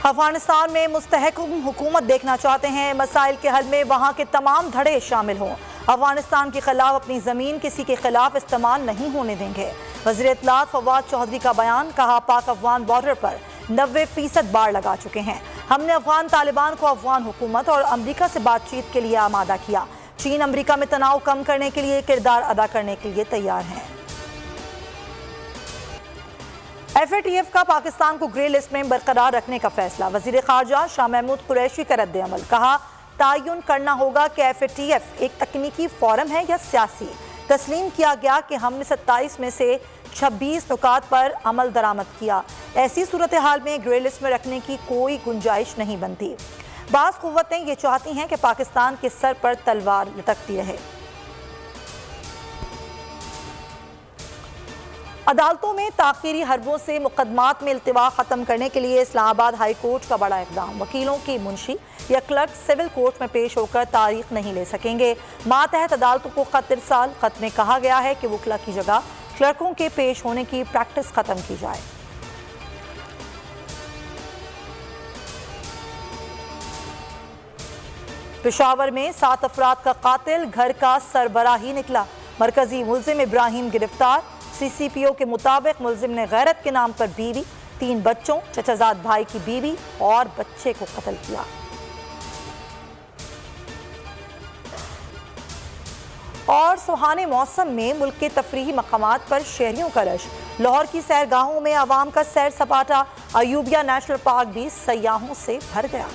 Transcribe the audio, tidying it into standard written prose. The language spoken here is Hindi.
अफगानिस्तान में मुस्तहकम हुकूमत देखना चाहते हैं। मसाइल के हल में वहाँ के तमाम धड़े शामिल हों। अफगानिस्तान के खिलाफ अपनी ज़मीन किसी के खिलाफ इस्तेमाल नहीं होने देंगे। वज़ीर इत्तलात फवाद चौधरी का बयान। कहा, पाक अफगान बॉर्डर पर 90% बाड़ लगा चुके हैं। हमने अफगान तालिबान को अफगान हुकूमत और अमरीका से बातचीत के लिए आमादा किया। चीन अमरीका में तनाव कम करने के लिए किरदार अदा करने के लिए तैयार हैं। FATF का पाकिस्तान को ग्रे लिस्ट में बरकरार रखने का फैसला। वज़ीर ख़ारजा शाह महमूद कुरैशी का रद्द अमल। कहा, तयन करना होगा कि FATF एक तकनीकी फोरम है या सियासी। तस्लीम किया गया कि हमने 27 में से 26 नुकात पर अमल दरामद किया। ऐसी सूरत हाल में ग्रे लिस्ट में रखने की कोई गुंजाइश नहीं बनती। बाज़ क़ुव्वतें ये चाहती हैं कि पाकिस्तान के सर पर तलवार लटकती रहे। अदालतों में ताख़ीरी हरबों से मुकदमात में इल्तिवा ख़त्म करने के लिए इस्लामाबाद हाई कोर्ट का बड़ा इक़दाम। वकीलों की मुंशी या क्लर्क सिविल कोर्ट में पेश होकर तारीख नहीं ले सकेंगे। मातहत अदालतों को ख़त इरसाल। ख़त में कहा गया है कि वकला की जगह क्लर्कों के पेश होने की प्रैक्टिस ख़त्म की जाए। पेशावर में 7 अफराद का कातिल घर का सरबराही निकला। मरकजी मुल्जिम इब्राहिम गिरफ्तार। CCPO के मुताबिक मुल्जिम ने गैरत के नाम पर बीवी, 3 बच्चों, चचाजाद भाई की बीवी और बच्चे को कत्ल किया। और सुहाने मौसम में मुल्क के तफरीही मकामात पर शहरियों का रश। लाहौर की सैरगाहों में आवाम का सैर सपाटा। अयूबिया नेशनल पार्क भी सयाहों से भर गया।